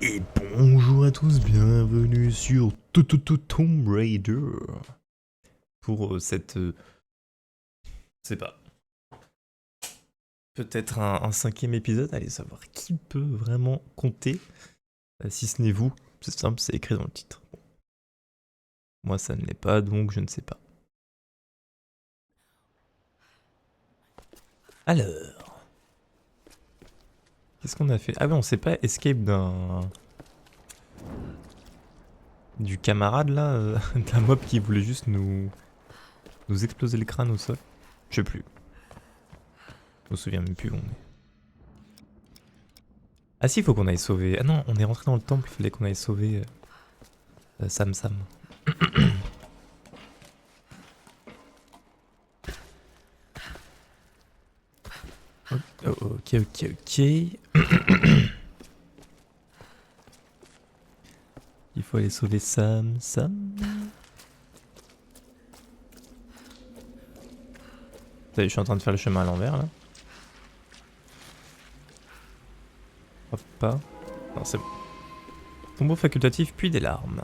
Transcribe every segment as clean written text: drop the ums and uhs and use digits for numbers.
Et bonjour à tous, bienvenue sur Tomb Raider pour cette, je sais pas, peut-être un cinquième épisode, allez savoir qui peut vraiment compter, si ce n'est vous, c'est simple, c'est écrit dans le titre. Bon. Moi ça ne l'est pas, donc je ne sais pas. Alors, qu'est-ce qu'on a fait? Ah oui, on s'est pas escape du camarade là, d'un mob qui voulait juste nous exploser le crâne au sol. Je sais plus. Je me souviens même plus où on est. Ah si, il faut qu'on aille sauver... Ah non, on est rentré dans le temple, il fallait qu'on aille sauver Sam Sam. Ok, ok, ok. Il faut aller sauver Sam Sam. Je suis en train de faire le chemin à l'envers là. Hop pas. Non, c'est bon. Tombeau facultatif, puis des larmes.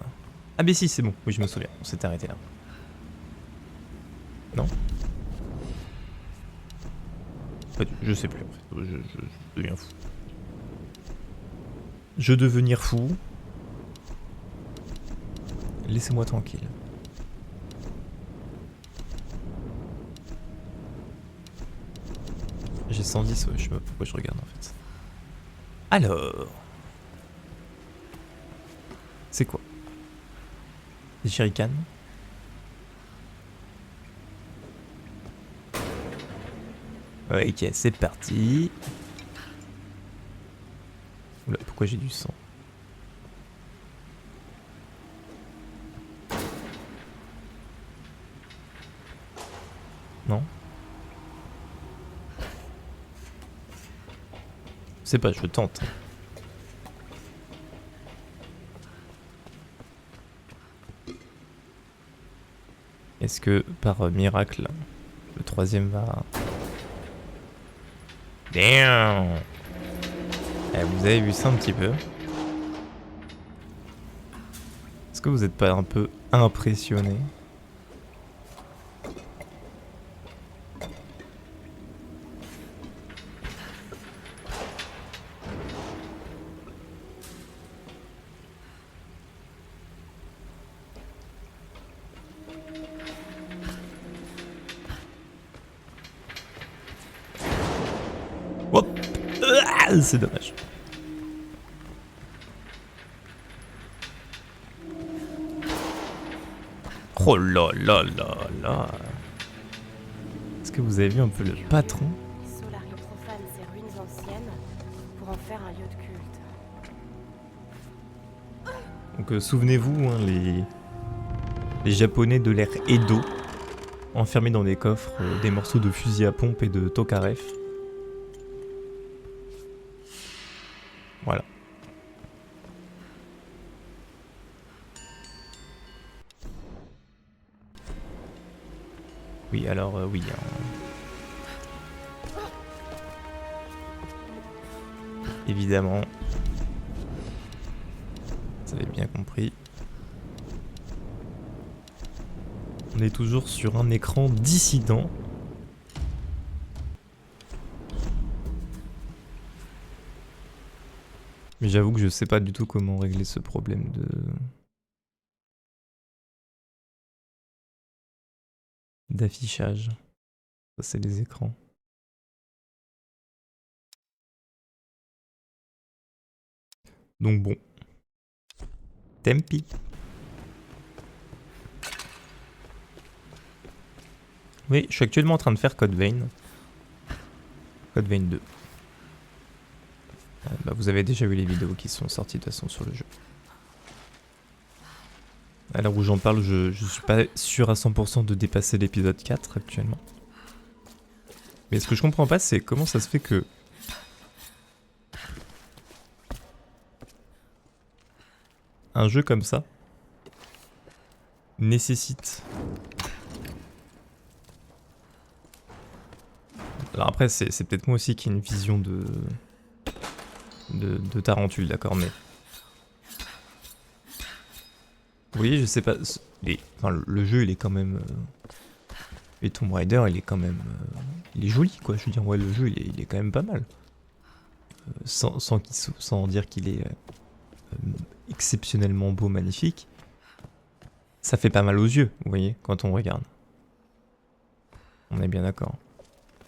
Ah mais si, c'est bon. Oui, je me souviens. On s'était arrêté là. Non? Je sais plus en fait. Je deviens fou. Je devenir fou. Laissez-moi tranquille. J'ai 110, ouais, je sais pas pourquoi je regarde en fait. Alors... C'est quoi? Des shurikens? Ok, c'est parti. Oula, pourquoi j'ai du sang? Non? Je sais pas, je tente. Est-ce que par miracle, le troisième va... Damn! Vous avez vu ça un petit peu? Est-ce que vous n'êtes pas un peu impressionné? Hop! C'est dommage. Oh là là là là! Est-ce que vous avez vu un peu le patron? Solari profane ces ruines anciennes pour en faire un lieu de culte. Donc souvenez-vous, hein, les Japonais de l'ère Edo, enfermés dans des coffres des morceaux de fusil à pompe et de Tokarev. Voilà. Oui, alors oui. Hein. Évidemment. Vous avez bien compris. On est toujours sur un écran dissident. Mais j'avoue que je sais pas du tout comment régler ce problème d'affichage. Ça c'est les écrans. Donc bon. Tempi. Oui, je suis actuellement en train de faire Code Vein. Code Vein 2. Bah, vous avez déjà vu les vidéos qui sont sorties de toute façon sur le jeu. À l'heure où j'en parle, je suis pas sûr à 100% de dépasser l'épisode 4 actuellement. Mais ce que je comprends pas, c'est comment ça se fait que... un jeu comme ça nécessite... Alors après, c'est peut-être moi aussi qui ai une vision de tarentule, d'accord, mais... Vous voyez, je sais pas. Enfin, le jeu, il est quand même. Et Tomb Raider, il est quand même. Il est joli, quoi. Je veux dire, ouais, le jeu, il est quand même pas mal. Sans dire qu'il est exceptionnellement beau, magnifique. Ça fait pas mal aux yeux, vous voyez, quand on regarde. On est bien d'accord.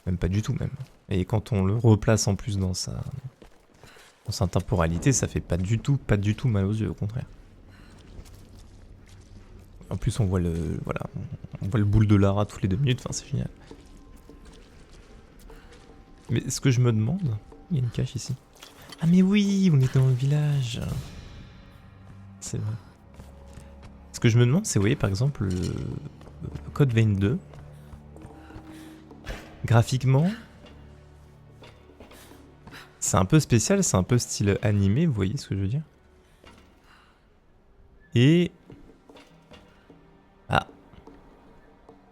Même pas du tout, même. Et quand on le replace en plus dans sa temporalité, ça fait pas du tout mal aux yeux, au contraire. En plus, on voit voilà, on voit le boule de Lara toutes les 2 minutes, enfin, c'est génial. Mais ce que je me demande, il y a une cache ici. Ah mais oui, on est dans le village. C'est vrai. Ce que je me demande, c'est, vous voyez, par exemple, le Code Vein 2. Graphiquement, c'est un peu spécial, c'est un peu style animé, vous voyez ce que je veux dire? Et... Ah.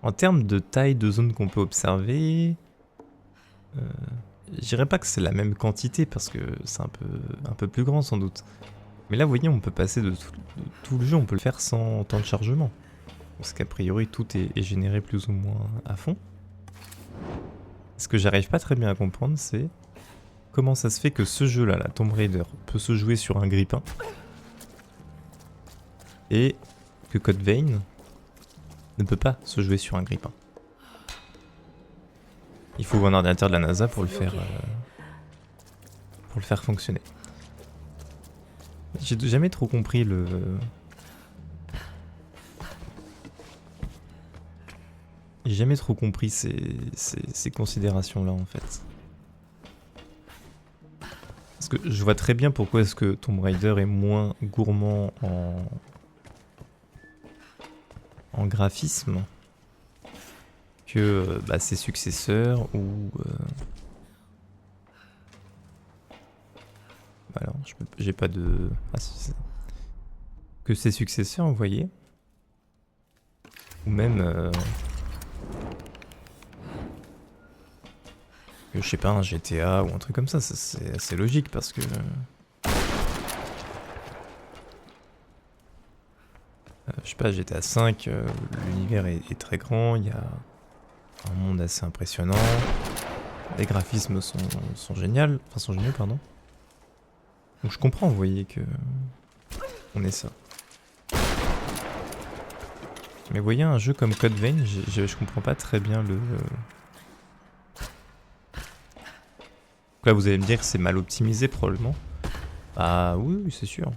En termes de taille de zone qu'on peut observer... je dirais pas que c'est la même quantité, parce que c'est un peu plus grand sans doute. Mais là, vous voyez, on peut passer de tout le jeu, on peut le faire sans temps de chargement. Parce qu'a priori, tout est généré plus ou moins à fond. Ce que j'arrive pas très bien à comprendre, c'est comment ça se fait que ce jeu-là, la Tomb Raider, peut se jouer sur un grippin et que Code Vein ne peut pas se jouer sur un grippin. Il faut un ordinateur de la NASA pour le faire fonctionner. J'ai jamais trop compris le... J'ai jamais trop compris ces considérations-là, en fait. Parce que je vois très bien pourquoi est-ce que Tomb Raider est moins gourmand en graphisme que ses successeurs ou... Alors, j'ai pas de... Ah si, c'est ça. Que ses successeurs, vous voyez. Ou même... je sais pas, un GTA ou un truc comme ça, c'est assez logique parce que... je sais pas, GTA 5, l'univers est très grand, il y a un monde assez impressionnant, les graphismes sont géniaux, pardon. Donc je comprends, vous voyez, que on est ça. Mais vous voyez, un jeu comme Code Vein, je comprends pas très bien le... Donc là, vous allez me dire que c'est mal optimisé, probablement. Ah oui, c'est sûr.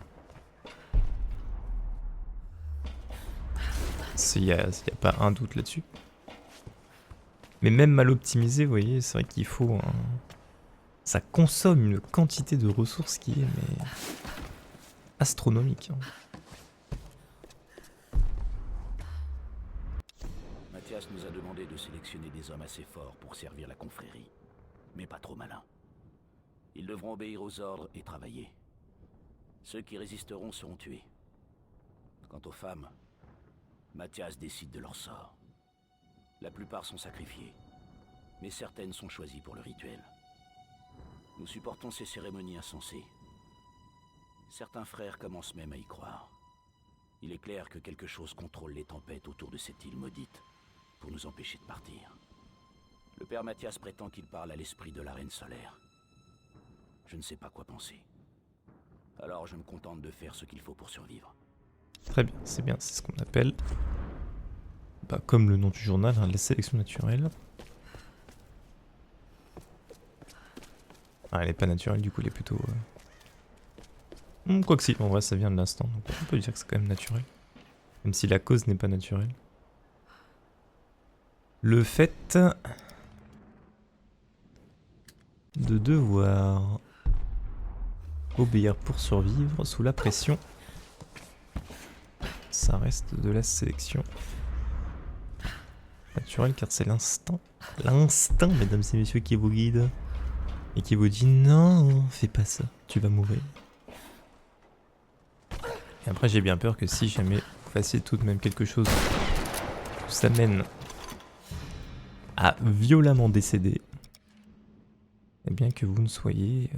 Il y a pas un doute là-dessus. Mais même mal optimisé, vous voyez, c'est vrai qu'il faut un... Ça consomme une quantité de ressources qui est mais astronomique. Mathias nous a demandé de sélectionner des hommes assez forts pour servir la confrérie, mais pas trop malins. Ils devront obéir aux ordres et travailler. Ceux qui résisteront seront tués. Quant aux femmes, Mathias décide de leur sort. La plupart sont sacrifiées, mais certaines sont choisies pour le rituel. Nous supportons ces cérémonies insensées. Certains frères commencent même à y croire. Il est clair que quelque chose contrôle les tempêtes autour de cette île maudite, pour nous empêcher de partir. Le père Mathias prétend qu'il parle à l'esprit de la reine solaire. Je ne sais pas quoi penser. Alors je me contente de faire ce qu'il faut pour survivre. Très bien, c'est ce qu'on appelle, comme le nom du journal, hein, la sélection naturelle. Ah, elle est pas naturelle, du coup elle est plutôt... Quoi que si, en vrai ça vient de l'instant, donc on peut dire que c'est quand même naturel. Même si la cause n'est pas naturelle. Le fait de devoir obéir pour survivre sous la pression, ça reste de la sélection naturelle car c'est l'instinct. L'instinct, mesdames et messieurs, qui vous guide et qui vous dit non, fais pas ça, tu vas mourir. Et après j'ai bien peur que si jamais vous fassiez tout de même quelque chose qui vous amène à violemment décéder, eh bien que vous ne soyez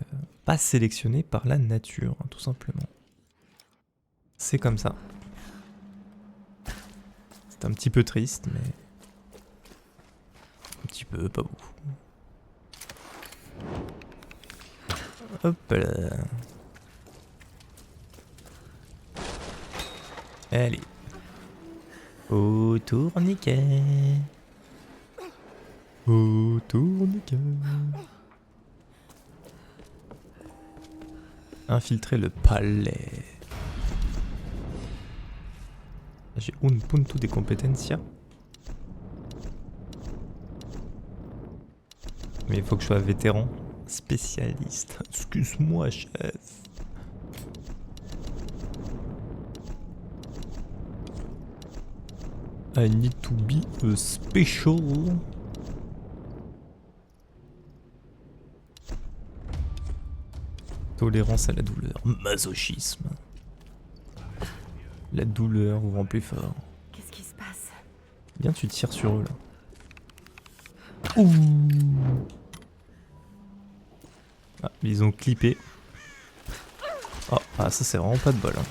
pas sélectionné par la nature, hein, tout simplement. C'est comme ça. C'est un petit peu triste, mais... Un petit peu, pas beaucoup. Hop là. Allez. Au tourniquet. Au tourniquet. Infiltrer le palais. J'ai un punto de competencia. Mais il faut que je sois vétéran. Spécialiste. Excuse-moi, chef. I need to be a special. Tolérance à la douleur. Masochisme. La douleur vous rend plus fort. Qu'est-ce qui se passe? Bien, tu tires sur eux là. Ouh. Ah, ils ont clippé. Oh, ah, ça c'est vraiment pas de bol. Hein.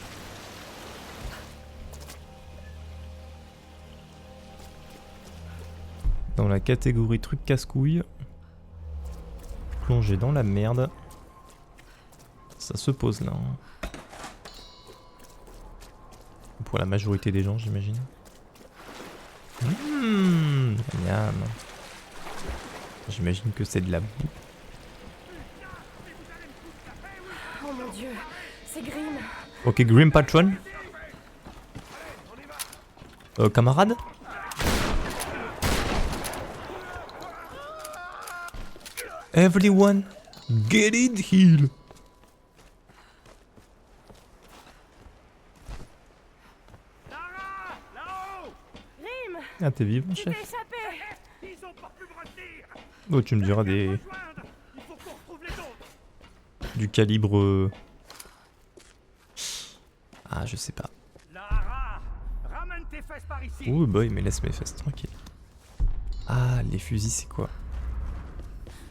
Dans la catégorie truc casse-couille. Plongé dans la merde. Ça se pose là. Hein. Pour la majorité des gens, j'imagine. Miam. J'imagine que c'est de la boue. Oh mon dieu, c'est Grim. Ok, Grim Patron. Camarade. Everyone, get in here. Grim, Ah, t'es vivant, tu t'es chef. échappé. Ils ont pas pu me retenir. Oh, tu me diras des... Il faut qu'on retrouve les autres. Du calibre... Ah, je sais pas. Lara, ramène tes fesses par ici. Oh boy, mais laisse mes fesses tranquilles. Ah, les fusils, c'est quoi?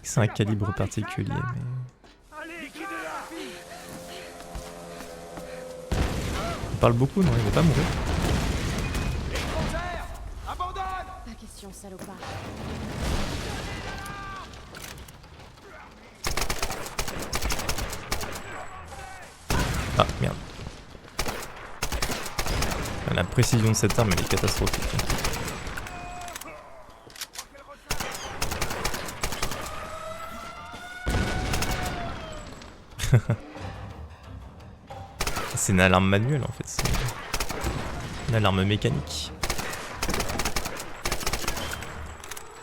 C'est un calibre particulier, mais... Allez, qui de là? Il parle beaucoup, non? Il va pas mourir. Abandonne. Pas question, salopard. Ah, merde. La précision de cette arme, elle est catastrophique. C'est une alarme manuelle en fait, c'est une alarme mécanique.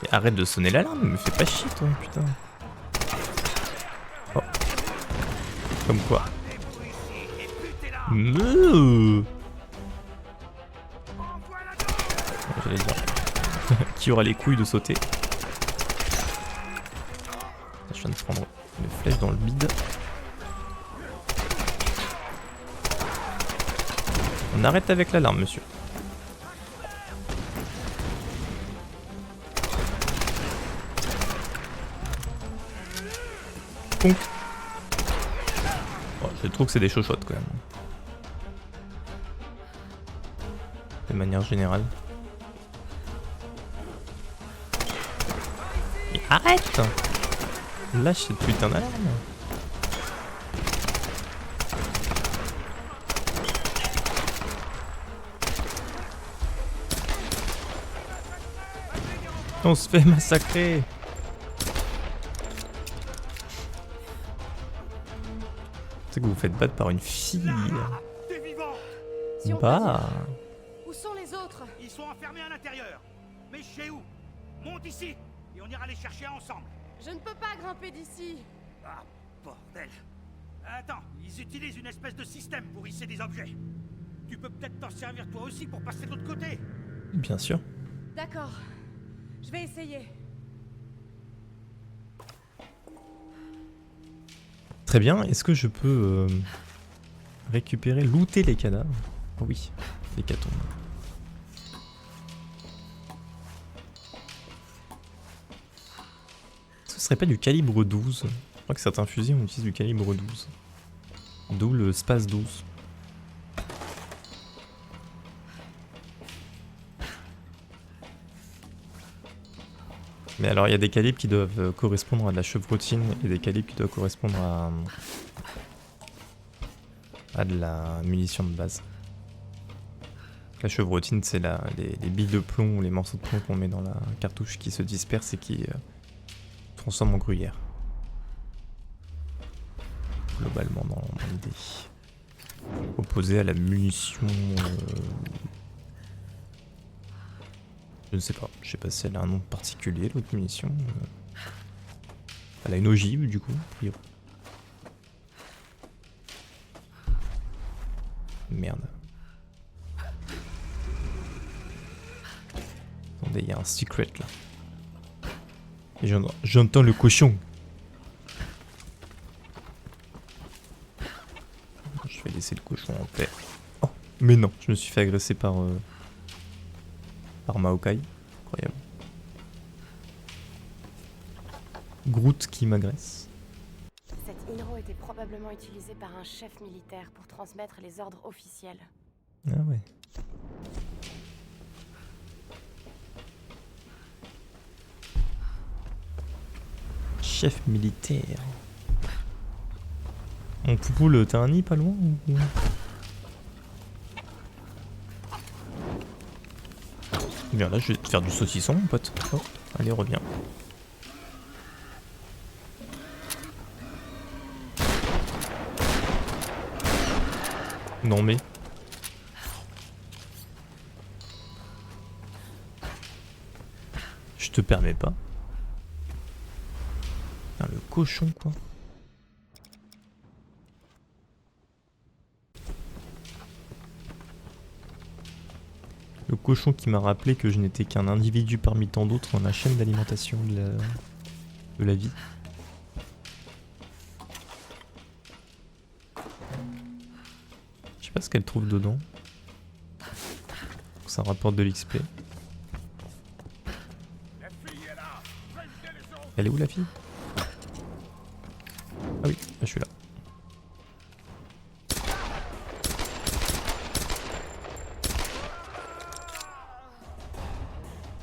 Et arrête de sonner l'alarme, me fais pas chier toi, putain. Oh. Comme quoi. J'allais dire. Qui aura les couilles de sauter? Je viens de prendre une flèche dans le bide. On arrête avec l'alarme, monsieur. Ponk. Oh, je trouve que c'est des chochottes quand même. De manière générale. Mais arrête! Lâche cette putain d'alarme. On se fait massacrer. C'est que vous vous faites battre par une fille. T'es vivant. Si on Bah. Où sont les autres? Ils sont enfermés à l'intérieur. Mais chez où? Monte ici et on ira les chercher ensemble. Je ne peux pas grimper d'ici. Ah, bordel. Attends, ils utilisent une espèce de système pour hisser des objets. Tu peux peut-être t'en servir toi aussi pour passer de l'autre côté. Bien sûr. D'accord, je vais essayer. Très bien. Est-ce que je peux récupérer, looter les cadavres? Oh oui, les catombes. Ce serait pas du calibre 12? Je crois que certains fusils on utilise du calibre 12. D'où le space 12. Mais alors il y a des calibres qui doivent correspondre à de la chevrotine et des calibres qui doivent correspondre à de la munition de base. La chevrotine, c'est les billes de plomb ou les morceaux de plomb qu'on met dans la cartouche qui se dispersent et qui transforment en gruyère. Globalement dans l'idée. Opposé à la munition... je ne sais pas. Je sais pas si elle a un nom particulier, l'autre munition. Elle a une ogive du coup, a priori. Merde. Attendez, il y a un secret là. Et j'entends le cochon. Je vais laisser le cochon en paix. Oh, mais non, je me suis fait agresser par Maokai. Incroyable. Groot qui m'agresse. Cette Inro était probablement utilisée par un chef militaire pour transmettre les ordres officiels. Ah ouais. Chef militaire. Mon poupoule, t'as un nid pas loin ou... Viens là, je vais te faire du saucisson, mon pote. Oh, allez, reviens. Non mais... Je te permets pas. Putain, le cochon, quoi. Le cochon qui m'a rappelé que je n'étais qu'un individu parmi tant d'autres dans la chaîne d'alimentation de la vie. Je sais pas ce qu'elle trouve dedans. Ça rapporte de l'XP. Elle est où la fille? Ah oui, là, je suis là.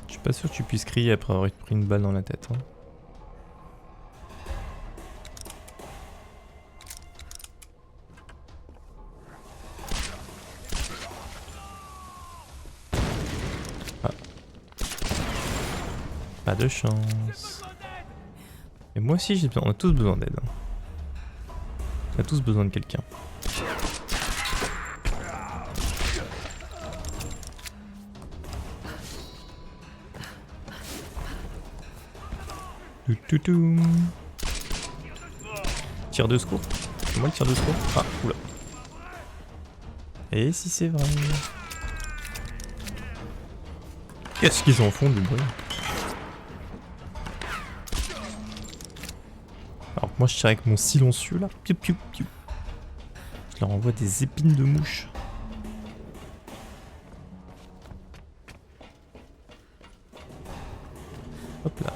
Je suis pas sûr que tu puisses crier après avoir pris une balle dans la tête. Hein. Ah. Pas de chance. Et moi aussi j'ai besoin, on a tous besoin d'aide. On a tous besoin de quelqu'un. Tir de secours. C'est moi le tir de secours. Ah, oula. Et si c'est vrai? Qu'est-ce qu'ils en font du bruit? Alors que moi je tire avec mon silencieux là. Piou, piou, piou. Je leur envoie des épines de mouche. Hop là.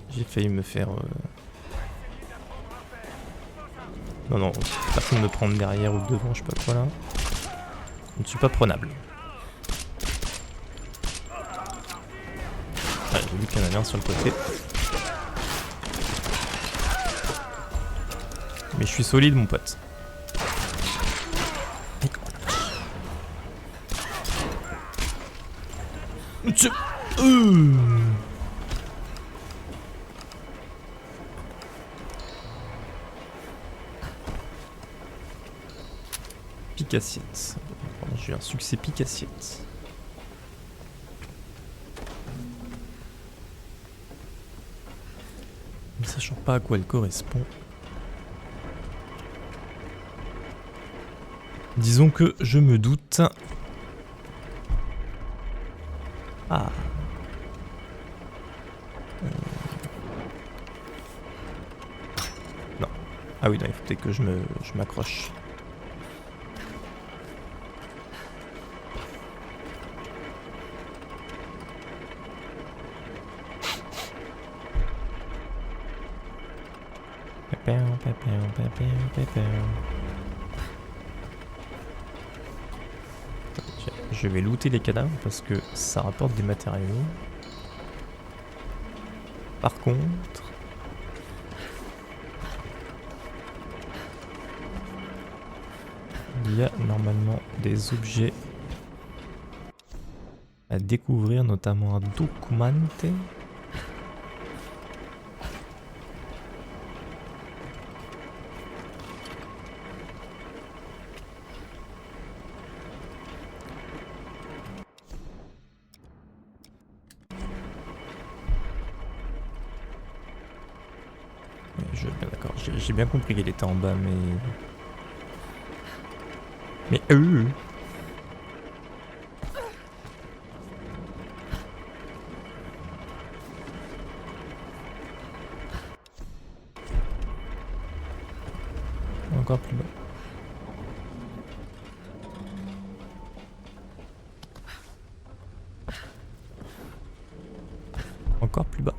J'ai failli me faire... Non, non, personne ne me prendre derrière ou devant, je sais pas quoi là. Je ne suis pas prenable. Ah, j'ai vu qu'il y en avait un sur le côté. Mais je suis solide mon pote. Pique-assiette. J'ai eu un succès pique-assiette. Ne sachant pas à quoi elle correspond. Disons que je me doute. Ah. Non. Ah oui, non, il faut peut-être que je m'accroche. Je vais looter les cadavres parce que ça rapporte des matériaux. Par contre... il y a normalement des objets à découvrir, notamment un documante. D'accord, j'ai bien compris qu'elle était en bas, mais... Mais encore plus bas. Encore plus bas.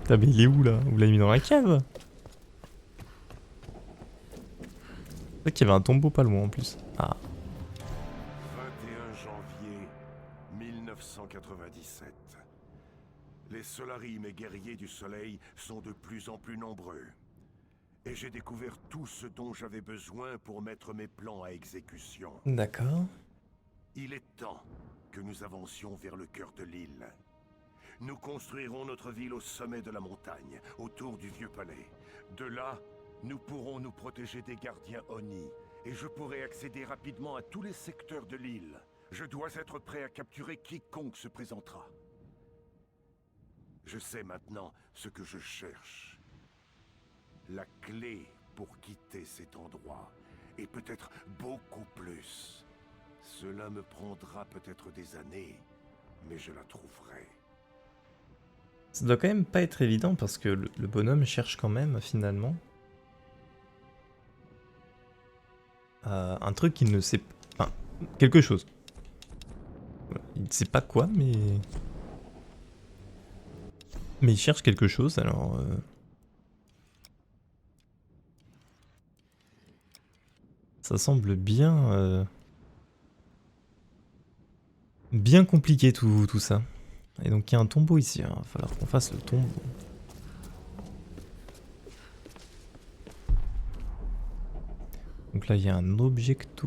Putain, mais il est où là? Vous l'avez mis dans la cave? C'est vrai qu'il y avait un tombeau pas loin en plus. Ah. 21 janvier 1997. Les Solari, mes guerriers du soleil, sont de plus en plus nombreux. Et j'ai découvert tout ce dont j'avais besoin pour mettre mes plans à exécution. D'accord. Il est temps que nous avancions vers le cœur de l'île. Nous construirons notre ville au sommet de la montagne, autour du vieux palais. De là, nous pourrons nous protéger des gardiens Oni, et je pourrai accéder rapidement à tous les secteurs de l'île. Je dois être prêt à capturer quiconque se présentera. Je sais maintenant ce que je cherche. La clé pour quitter cet endroit, et peut-être beaucoup plus. Cela me prendra peut-être des années, mais je la trouverai. Ça doit quand même pas être évident parce que le bonhomme cherche quand même finalement un truc qu'il ne sait pas. Enfin, quelque chose. Il ne sait pas quoi, mais il cherche quelque chose alors. Ça semble bien bien compliqué tout ça. Et donc il y a un tombeau ici, il va falloir qu'on fasse le tombeau. Donc là il y a un objecto.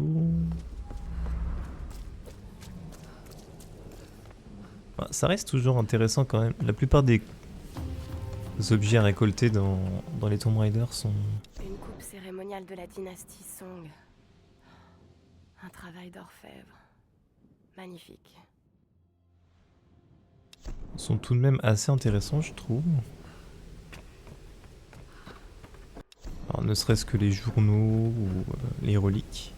Bah, ça reste toujours intéressant quand même. La plupart des objets à récolter dans les Tomb Raider sont... Une coupe cérémoniale de la dynastie Song. Un travail d'orfèvre. Magnifique. sont tout de même assez intéressants, je trouve. Alors, ne serait-ce que les journaux ou les reliques.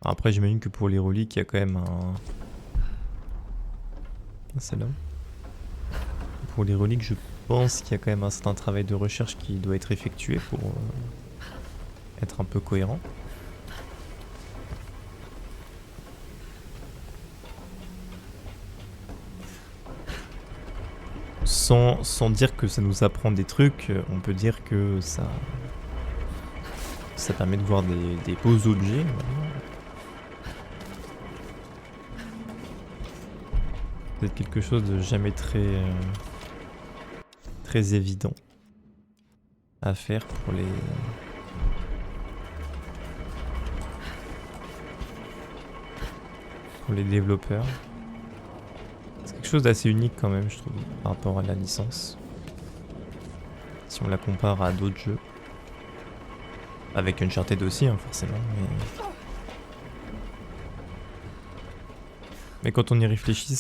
Alors, après, j'imagine que pour les reliques, il y a quand même un... Celle-là. Pour les reliques, je pense qu'il y a quand même un certain travail de recherche qui doit être effectué pour être un peu cohérent. Sans dire que ça nous apprend des trucs, on peut dire que ça permet de voir des beaux objets. Peut-être quelque chose de jamais très évident à faire pour les développeurs. C'est quelque chose d'assez unique quand même, je trouve, par rapport à la licence. Si on la compare à d'autres jeux. Avec Uncharted aussi, hein, forcément. Mais quand on y réfléchit,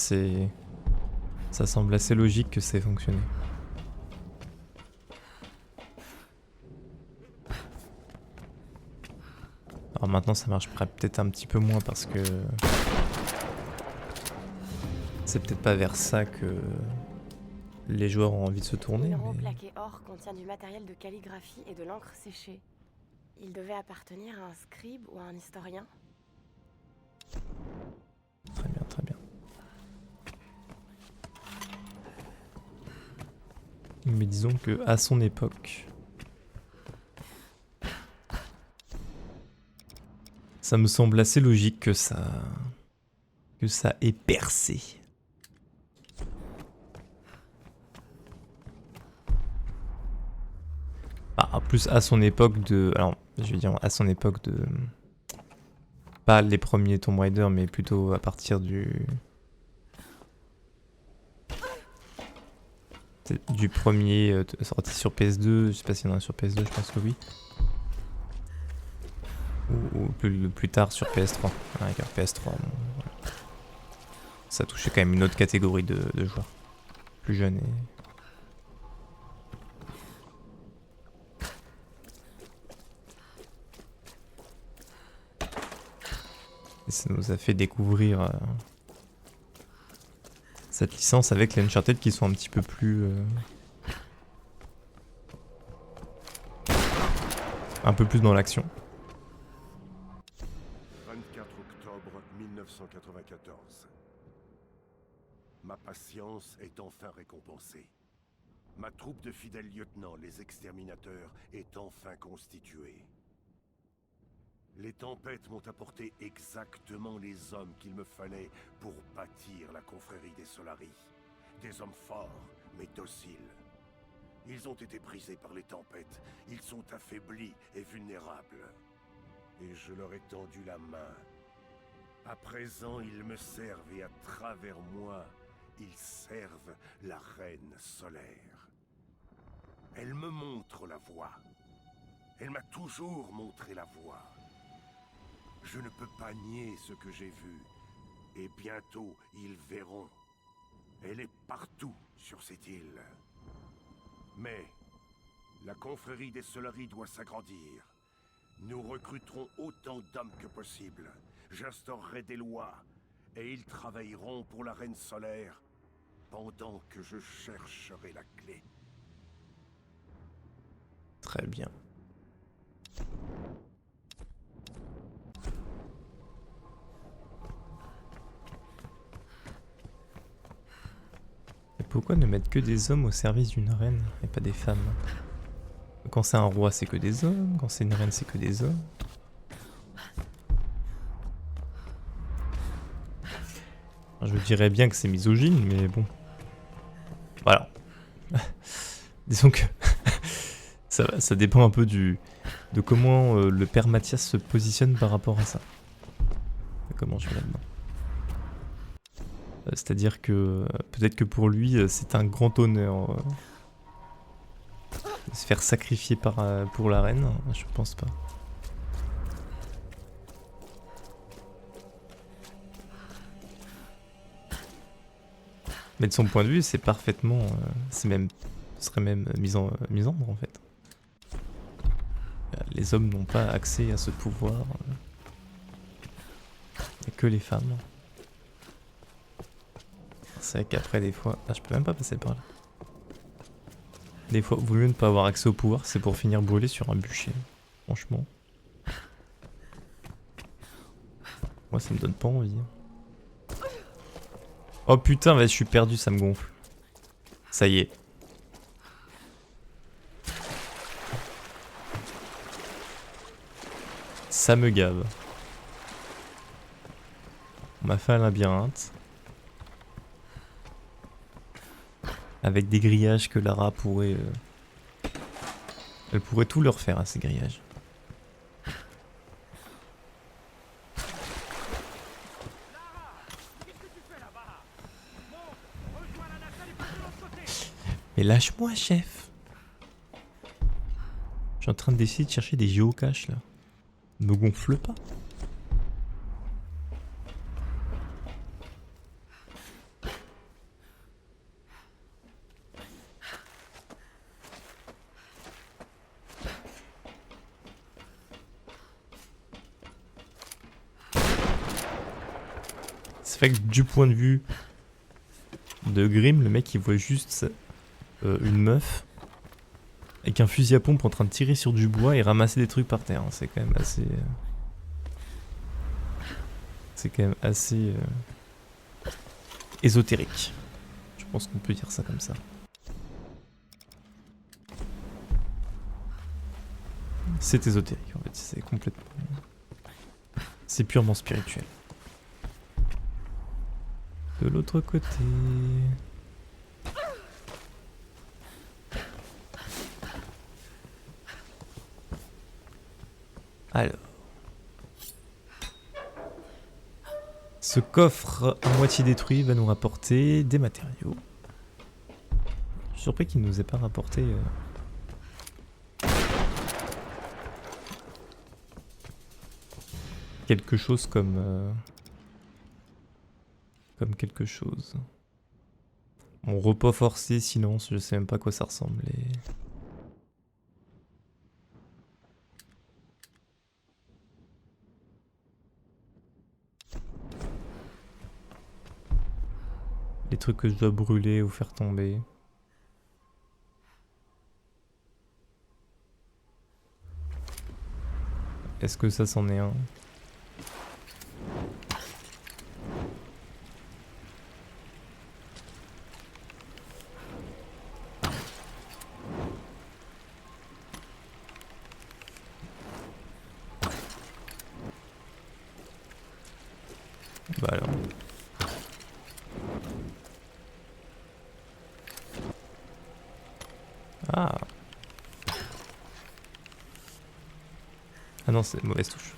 ça semble assez logique que ça ait fonctionné. Alors maintenant, ça marcherait peut-être un petit peu moins parce que... c'est peut-être pas vers ça que les joueurs ont envie de se tourner. Le numéro Mais... plaqué or contient du matériel de calligraphie et de l'encre séchée. Il devait appartenir à un scribe ou à un historien. Très bien, très bien. Mais disons que à son époque, ça me semble assez logique que ça ait percé. plus à son époque de... Alors, je vais dire à son époque de... Pas les premiers Tomb Raider, mais plutôt à partir du... Du premier sorti sur PS2, je sais pas s'il y en a un sur PS2, je pense que oui. Ou plus tard sur PS3. Avec un PS3, bon, voilà. Ça touchait quand même une autre catégorie de joueurs. Plus jeunes et ça nous a fait découvrir cette licence avec les Uncharted qui sont un petit peu plus... un peu plus dans l'action. 24 octobre 1994. Ma patience est enfin récompensée. Ma troupe de fidèles lieutenants, les exterminateurs, est enfin constituée. Les tempêtes m'ont apporté exactement les hommes qu'il me fallait pour bâtir la confrérie des Solari. Des hommes forts, mais dociles. Ils ont été brisés par les tempêtes. Ils sont affaiblis et vulnérables. Et je leur ai tendu la main. À présent, ils me servent et à travers moi, ils servent la Reine Solaire. Elle me montre la voie. Elle m'a toujours montré la voie. Je ne peux pas nier ce que j'ai vu. Et bientôt, ils verront. Elle est partout sur cette île. Mais la confrérie des Solari doit s'agrandir. Nous recruterons autant d'hommes que possible. J'instaurerai des lois. Et ils travailleront pour la Reine Solaire pendant que je chercherai la clé. Très bien. Et pourquoi ne mettre que des hommes au service d'une reine et pas des femmes? Quand c'est un roi, c'est que des hommes. Quand c'est une reine, c'est que des hommes. Je dirais bien que c'est misogyne, mais bon. Voilà. Disons que ça dépend un peu de comment le père Mathias se positionne par rapport à ça. Comment je vais là-dedans. C'est-à-dire que peut-être que pour lui, c'est un grand honneur de se faire sacrifier pour la reine. Je pense pas. Mais de son point de vue, c'est parfaitement... ce serait même misandre en fait. Les hommes n'ont pas accès à ce pouvoir. Il n'y a que les femmes. C'est vrai qu'après des fois... Ah, je peux même pas passer par là. Des fois, vaut mieux ne pas avoir accès au pouvoir, c'est pour finir brûlé sur un bûcher. Franchement. Moi, ça me donne pas envie. Oh putain, je suis perdu, ça me gonfle. Ça y est. Ça me gave. On m'a fait un labyrinthe. Avec des grillages que Lara pourrait... Elle pourrait tout leur faire à ces grillages. Mais lâche-moi, chef. Je suis en train d'essayer de chercher des géocaches là. Ne me gonfle pas. C'est vrai que du point de vue de Grimm, le mec il voit juste une meuf avec un fusil à pompe en train de tirer sur du bois et ramasser des trucs par terre. C'est quand même assez... C'est quand même assez... ésotérique. Je pense qu'on peut dire ça comme ça. C'est ésotérique en fait, c'est complètement... C'est purement spirituel. De l'autre côté... Alors. Ce coffre à moitié détruit va nous rapporter des matériaux. Je suis surpris qu'il ne nous ait pas rapporté... quelque chose comme... comme quelque chose. Bon, repos forcé, silence, je sais même pas à quoi ça ressemble. Les trucs que je dois brûler ou faire tomber. Est-ce que ça c'en est un? Bah alors. Ah. Ah non, c'est mauvaise touche.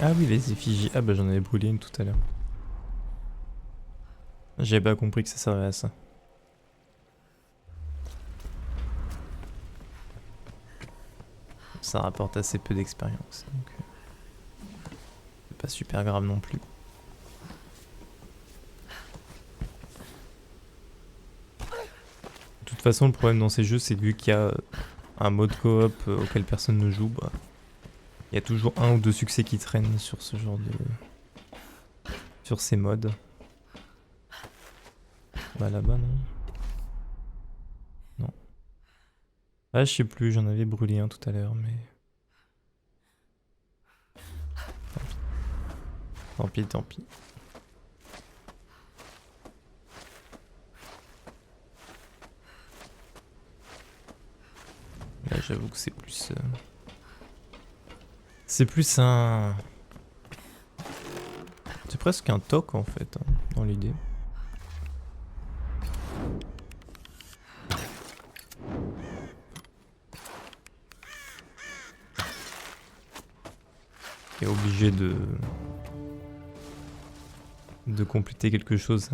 Ah oui, les effigies. Ah bah j'en avais brûlé une tout à l'heure. J'avais pas compris que ça servait à ça. Ça rapporte assez peu d'expérience, donc c'est pas super grave non plus. De toute façon, le problème dans ces jeux, c'est que vu qu'il y a un mode coop auquel personne ne joue, bah, il y a toujours un ou deux succès qui traînent sur ce genre de... sur ces modes. Bah là-bas, non. Non. Ah, je sais plus, j'en avais brûlé un tout à l'heure, mais... Tant pis, tant pis. Là, j'avoue que c'est plus... C'est plus un... C'est presque un toc en fait, hein, dans l'idée. Et obligé de compléter quelque chose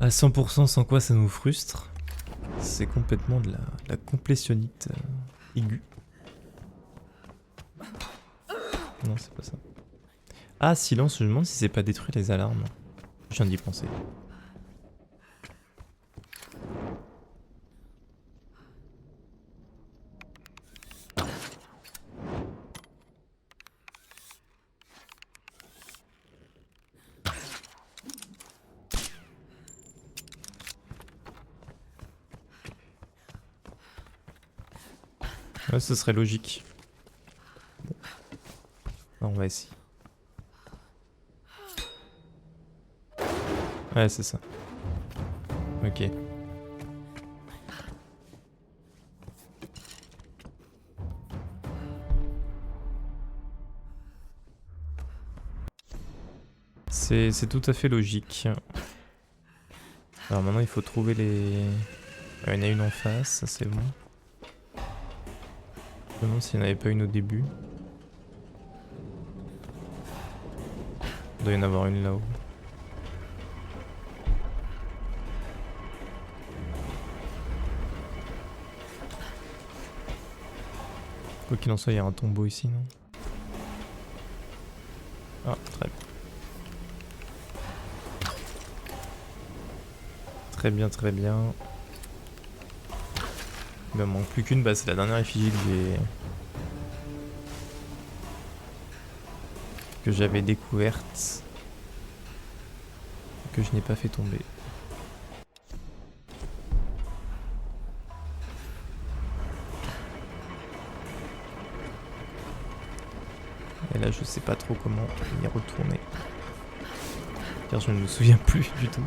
à 100%, sans quoi ça nous frustre. C'est complètement de la complétionnite aiguë. Non, c'est pas ça. Ah, silence, je me demande si c'est pas détruire les alarmes. Je viens d'y penser. Ouais, ce serait logique. Bon. Non, on va essayer. Ouais, c'est ça. Ok. C'est tout à fait logique. Alors maintenant, il faut trouver les... Il y en a une en face, ça c'est bon. Je me demande s'il n'y en avait pas une au début. Il doit y en avoir une là-haut. Quoi qu'il en soit, il y a un tombeau ici, non? Ah, très bien. Très bien, très bien. Il me manque plus qu'une, bah c'est la dernière effigie que j'avais découverte. Que je n'ai pas fait tomber. Et là je sais pas trop comment y retourner. Car je ne me souviens plus du tout.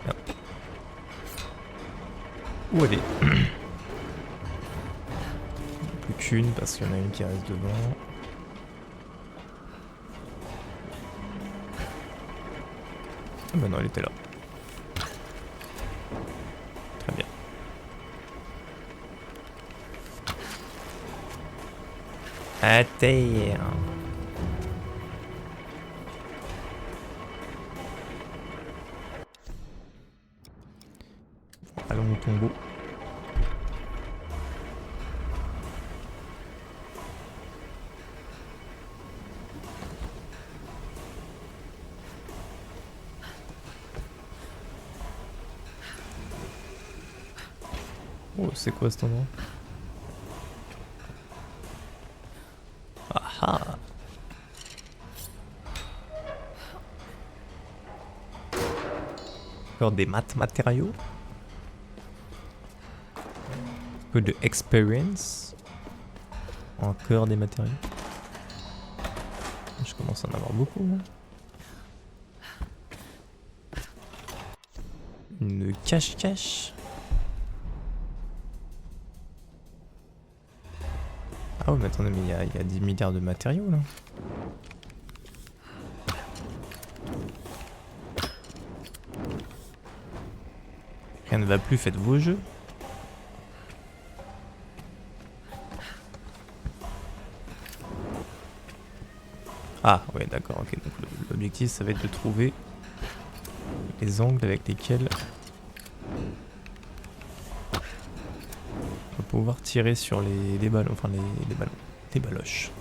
Ah. Où elle est? Plus qu'une parce qu'il y en a une qui reste devant. Ah bah non, elle était là. Très bien. À terre. Allons au tombeau. Oh, c'est quoi cet endroit? Ah ah. Encore des matériaux. Un peu de experience. Encore des matériaux. Je commence à en avoir beaucoup. Hein. Une cache-cache. Ah ouais, mais attendez, mais il y a 10 milliards de matériaux là. Rien ne va plus, faites vos jeux. Ah ouais, d'accord, ok. Donc l'objectif, ça va être de trouver les angles avec lesquels on va pouvoir tirer sur les ballons, enfin les ballons, les baloches.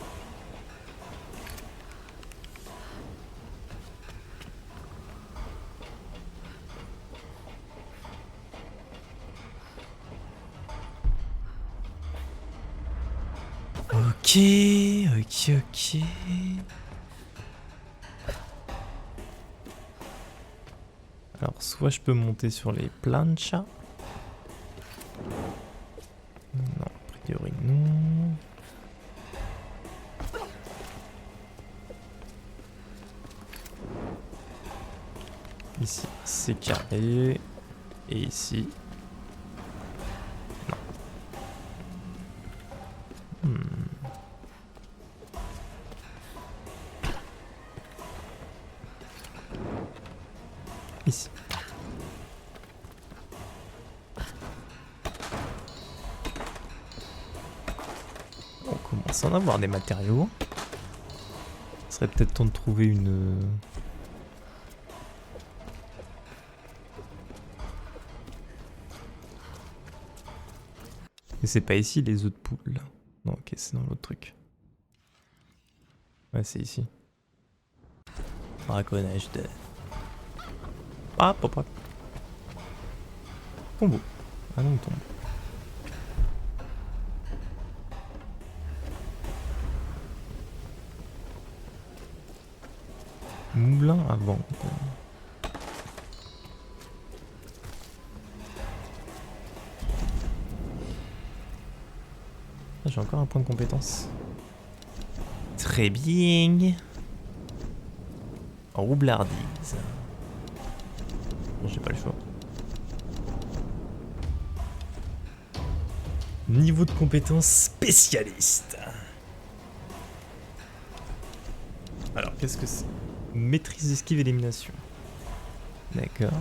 Ok, ok. Alors, soit je peux monter sur les planchas. Non, a priori non. Ici, c'est carré. Et ici. Non. Ici. On commence à en avoir des matériaux. Il serait peut-être temps de trouver une... Mais c'est pas ici les œufs de poule. Non, ok, c'est dans l'autre truc. Ouais, c'est ici. Braconnage de... Ah, papa. Tombeau. Ah non, tombe. Moulin à vent. Ah, j'ai encore un point de compétence. Très bien. Roublardise. Bon, j'ai pas le choix. Niveau de compétence spécialiste. Alors, qu'est-ce que c'est? Maîtrise esquive élimination. D'accord.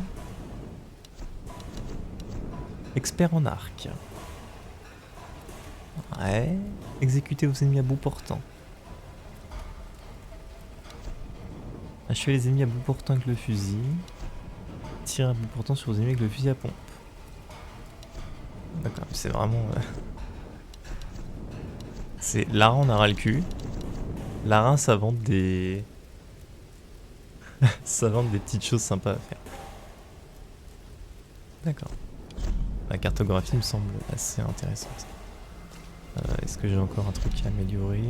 Expert en arc. Ouais. Exécuter vos ennemis à bout portant. Achever les ennemis à bout portant avec le fusil. Tirer à bout portant sur vos ennemis avec le fusil à pompe. D'accord, c'est vraiment... C'est Lara, on aura le cul. Lara, ça vante des... ça vante des petites choses sympas à faire. D'accord. La cartographie me semble assez intéressante. Est-ce que j'ai encore un truc à améliorer?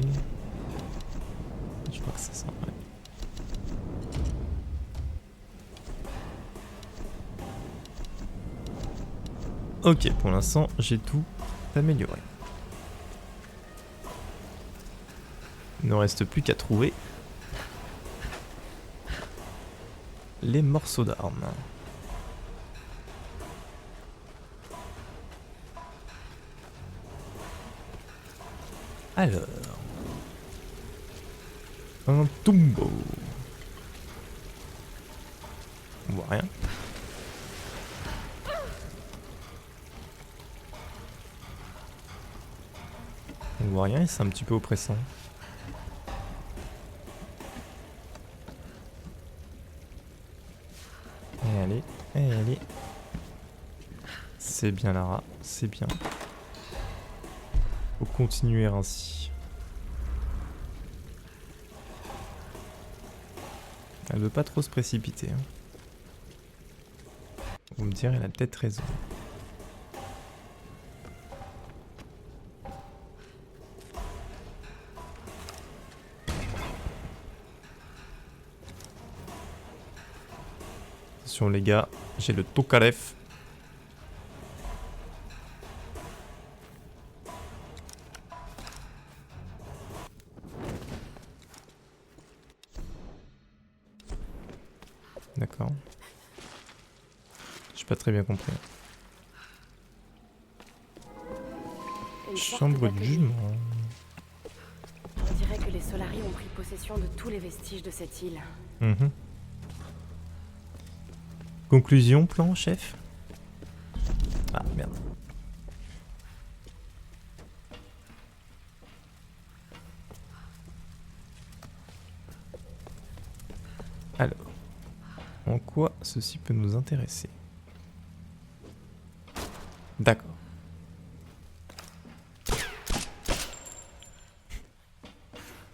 Je crois que c'est ça, ouais. Ok, pour l'instant, j'ai tout amélioré. Il ne reste plus qu'à trouver les morceaux d'armes. Alors, un tombeau. voit rien. On voit rien et c'est un petit peu oppressant. Et allez, et allez. C'est bien Lara, c'est bien. Faut continuer ainsi. Elle veut pas trop se précipiter. Hein. Vous me direz, elle a peut-être raison. Attention les gars, j'ai le Tokarev. D'accord. J'ai pas très bien compris. Une sorte Chambre du d'atelier. jument. On dirait que les Solari ont pris possession de tous les vestiges de cette île. Mhm. Conclusion, plan, chef? Ah merde. Alors, en quoi ceci peut nous intéresser? D'accord.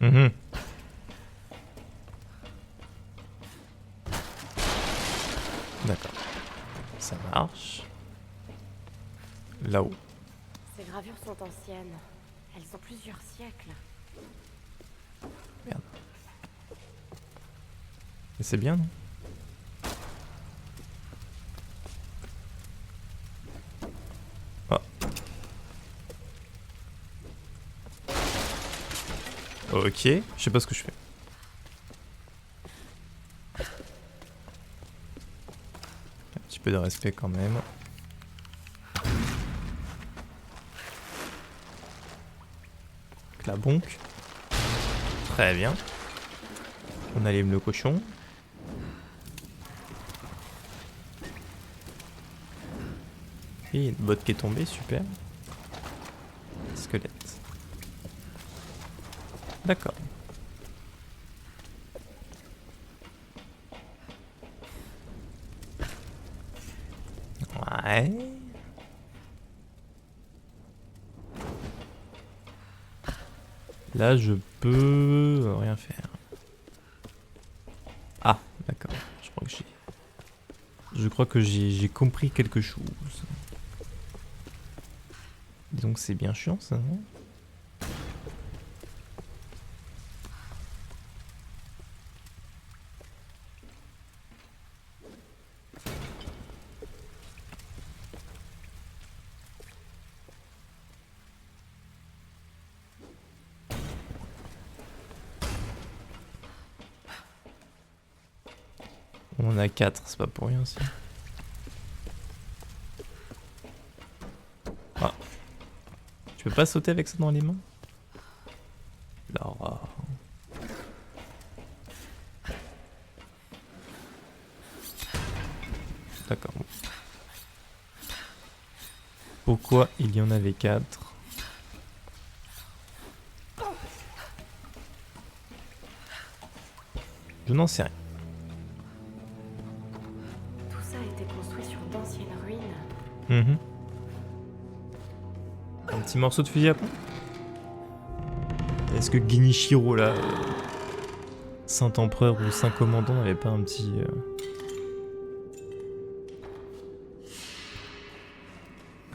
Mhm. D'accord. Ça marche. Là-haut. Ces gravures sont anciennes. Elles ont plusieurs siècles. Merde. Mais c'est bien, non? Ah. Ok, je sais pas ce que je fais. Un petit peu de respect quand même. La bonque. Très bien. On allume le cochon. Et une botte qui est tombée, super. Squelette. D'accord. Ouais. Là, je peux rien faire. Ah, d'accord. Je crois que j'ai compris quelque chose. Donc c'est bien chiant ça, non? On en a 4, c'est pas pour rien ça. Ah. Tu peux pas sauter avec ça dans les mains? Alors... D'accord. Pourquoi il y en avait 4? Je n'en sais rien. Tout ça a été construit sur d'anciennes ruines. Mhm. Un petit morceau de fusil à pompe. Est-ce que Genichiro là, Saint-Empereur ou Saint-Commandant n'avait pas un petit...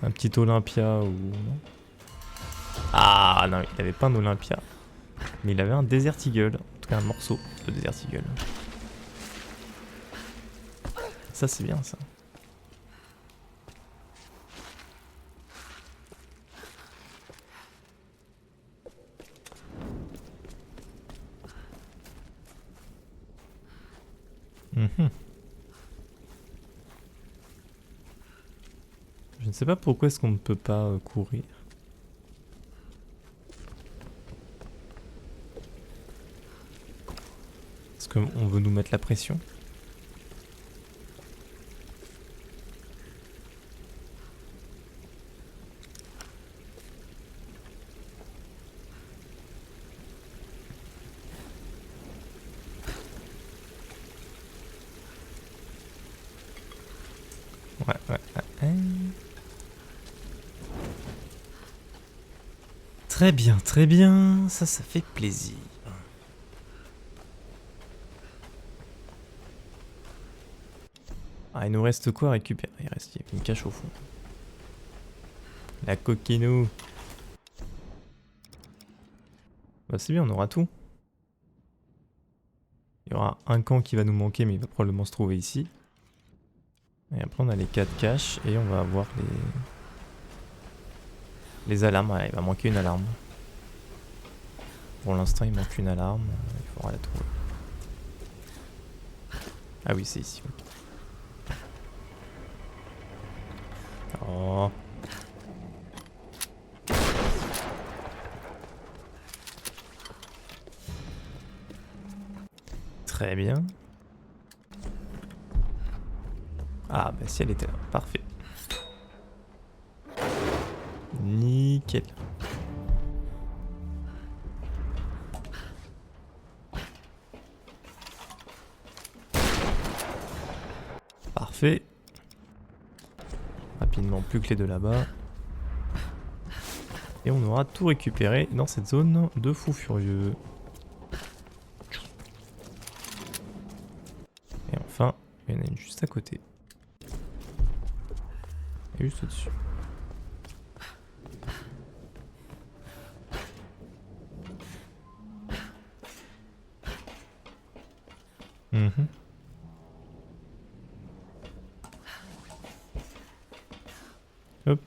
un petit Olympia ou... non? Ah non, il avait pas un Olympia. Mais il avait un Desert Eagle. En tout cas un morceau de Desert Eagle. Ça c'est bien ça. Mhm. Je ne sais pas pourquoi est-ce qu'on ne peut pas courir. Est-ce qu'on veut nous mettre la pression? ouais. Très bien, très bien. Ça fait plaisir. Ah, il nous reste quoi à récupérer? Il reste une cache au fond. La coquinou. Bah c'est bien, on aura tout. Il y aura un camp qui va nous manquer, mais il va probablement se trouver ici. Et après on a les 4 caches et on va avoir les alarmes. Ouais, il va manquer une alarme. Pour l'instant il manque une alarme, il faudra la trouver. Ah oui c'est ici. Oh. Très bien. Ah bah si elle était là, parfait. Nickel. Parfait. Rapidement, plus que les deux là-bas. Et on aura tout récupéré dans cette zone de fou furieux. Et enfin, il y en a une juste à côté. Et juste au-dessus. Hop.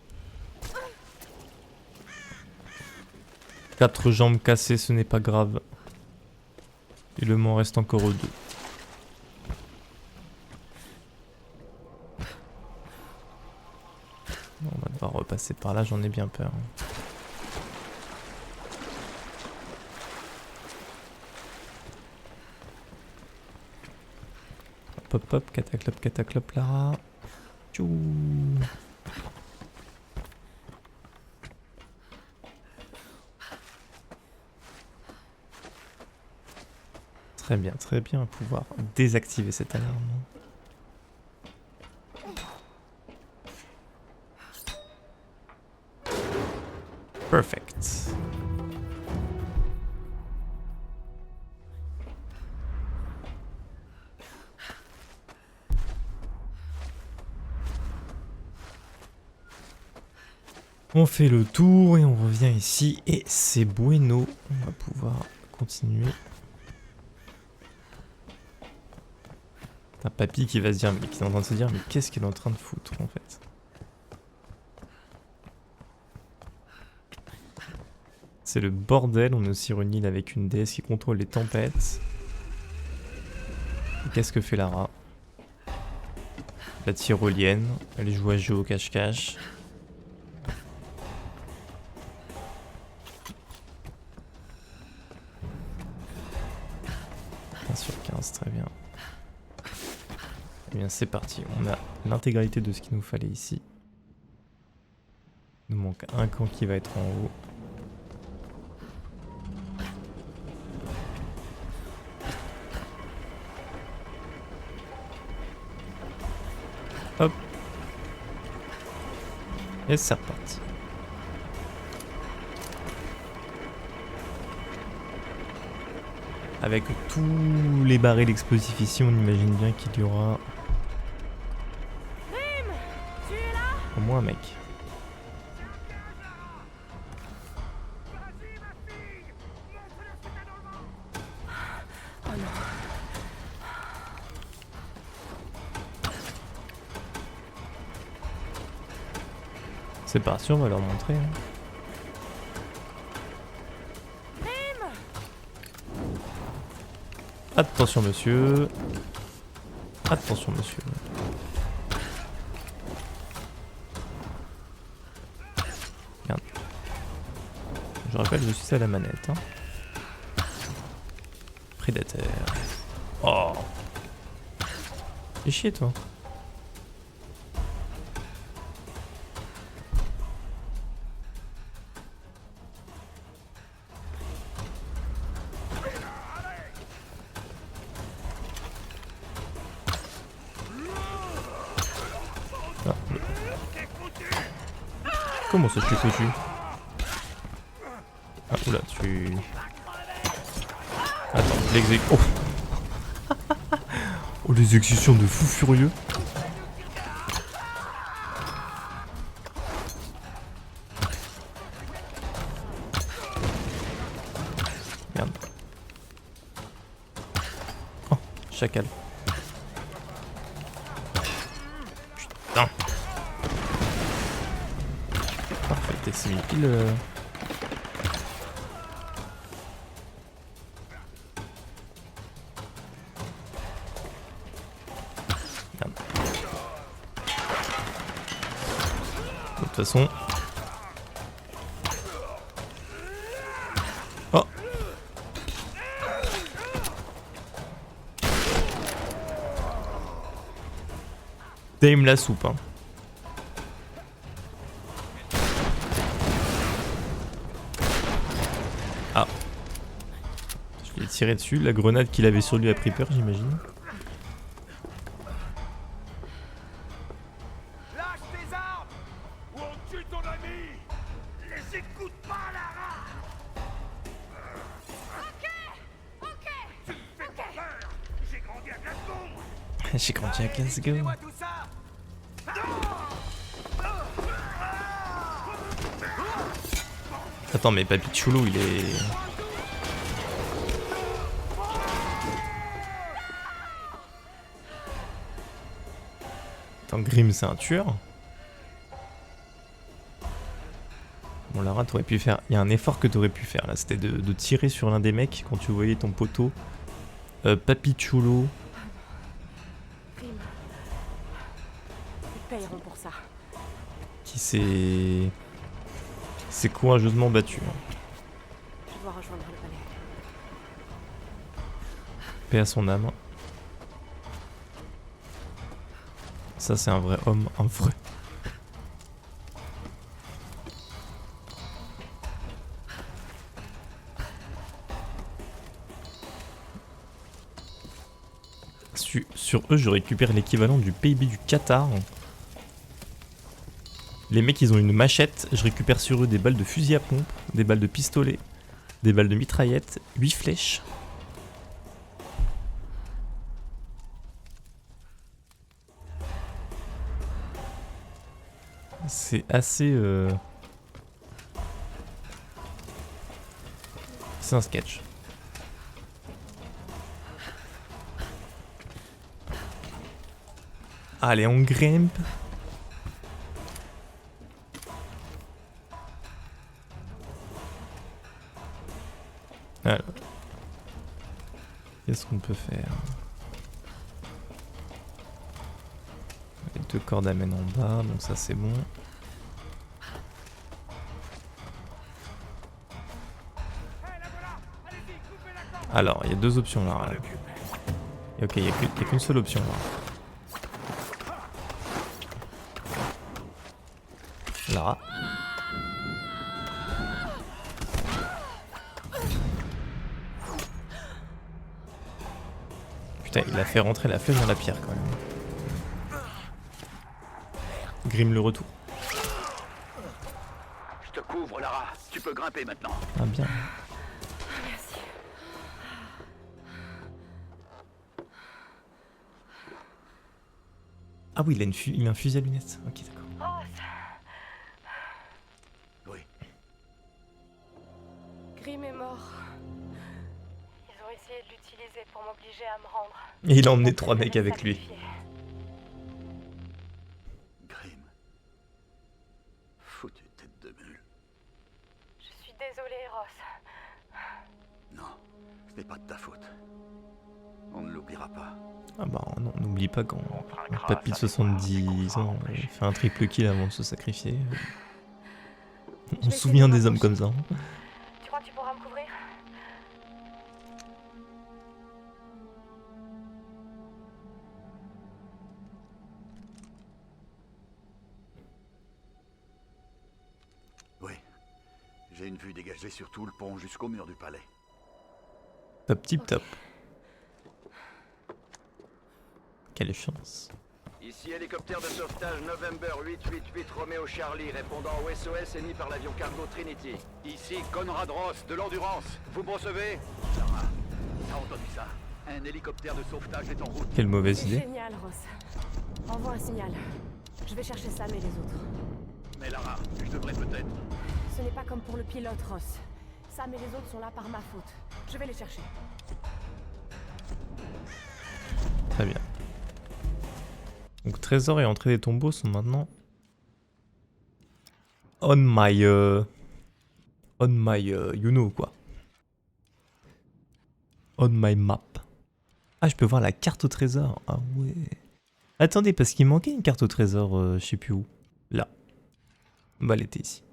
4 jambes cassées, ce n'est pas grave. Il m'en reste encore 2. On va devoir repasser par là, j'en ai bien peur. Hop hop hop, cataclop Lara. Tchou. Très bien, pouvoir désactiver cette alarme. Perfect. On fait le tour et on revient ici et c'est bueno. On va pouvoir continuer. Un papy qui va se dire, mais qui est en train de se dire, mais qu'est-ce qu'il est en train de foutre en fait? C'est le bordel, on est sur une île avec une déesse qui contrôle les tempêtes. Et qu'est-ce que fait Lara? La tyrolienne, elle joue à jeu au cache-cache. Sur 15, très bien. Eh bien c'est parti, on a l'intégralité de ce qu'il nous fallait ici. Il nous manque un camp qui va être en haut. Hop. Et c'est reparti. Avec tous les barils d'explosifs ici, on imagine bien qu'il y aura au moins un mec. C'est parti, on va leur montrer. Hein. Attention monsieur. Attention monsieur. Regarde. Je rappelle, je suis à la manette. Hein. Prédateur. Oh. Fais chier toi. Ah, Comment ça je suis foutu? Ah oula tu... Attends, l'exécution... Oh. Oh les exécutions de fous furieux. Merde. Oh, chacal. Putain. Parfait, t'es mis pile... De toute façon... Oh. Dame la soupe hein. Ah. Je l'ai tiré dessus, la grenade qu'il avait sur lui a pris peur j'imagine. J'ai grandi à Glasgow. Attends mais Papy Chulo il est... Attends Grim c'est un tueur. Bon Lara t'aurais pu faire... Il y a un effort que t'aurais pu faire là, c'était de tirer sur l'un des mecs quand tu voyais ton poteau. Papy Chulo. Ils payeront pour ça. Qui s'est courageusement battu. Je dois rejoindre le palais. Paix à son âme. Ça c'est un vrai homme, un vrai. Sur eux je récupère l'équivalent du PIB du Qatar. Les mecs ils ont une machette, je récupère sur eux des balles de fusil à pompe, des balles de pistolet, des balles de mitraillette, 8 flèches. C'est assez... C'est un sketch. Allez on grimpe. Alors. Qu'est-ce qu'on peut faire? Les 2 cordes amènent en bas, donc ça c'est bon. Alors, il y a 2 options là. Ok, il n'y a qu'une seule option là. Lara. Putain, il a fait rentrer la flèche dans la pierre quand même. Grim le retour. Je te couvre, Lara. Tu peux grimper maintenant. Ah bien. Merci. Ah oui, il a un fusil à lunettes. Ok, d'accord. Oui. Grim est mort. Ils ont essayé de l'utiliser pour m'obliger à me rendre. Et il a emmené 3 mecs avec lui. Grim. Foutue tête de mule. Je suis désolée, Ross. Non, ce n'est pas de ta faute. On ne l'oubliera pas. Ah bah non, n'oublie pas quand un papy de 70 ans fait un triple kill avant de se sacrifier. On se souvient des hommes comme ça. Hein. Tu crois que tu pourras me couvrir? Oui. J'ai une vue dégagée sur tout le pont jusqu'au mur du palais. Top tip top. Quelle chance. Ici hélicoptère de sauvetage November 888 Romeo Charlie répondant au SOS émis par l'avion cargo Trinity. Ici Conrad Ross de l'Endurance. Vous me recevez? Sarah, t'as entendu ça? Un hélicoptère de sauvetage est en route. Quelle mauvaise idée. Génial, Ross. Envoie un signal. Je vais chercher Sam et les autres. Mais Lara, je devrais peut-être... Ce n'est pas comme pour le pilote, Ross. Sam et les autres sont là par ma faute. Je vais les chercher. Très bien. Donc Trésor et Entrée des tombeaux sont maintenant on my you know quoi. On my map. Ah, je peux voir la carte au trésor. Ah ouais. Attendez, parce qu'il manquait une carte au trésor, je sais plus où. Là. Bah, elle était ici.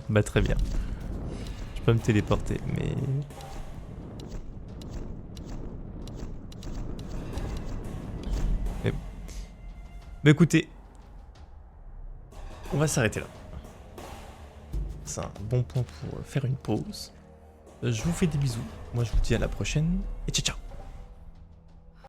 Bah, très bien. Je peux me téléporter, mais... Bah écoutez, on va s'arrêter là. C'est un bon point pour faire une pause. Je vous fais des bisous. Moi je vous dis à la prochaine et ciao ciao.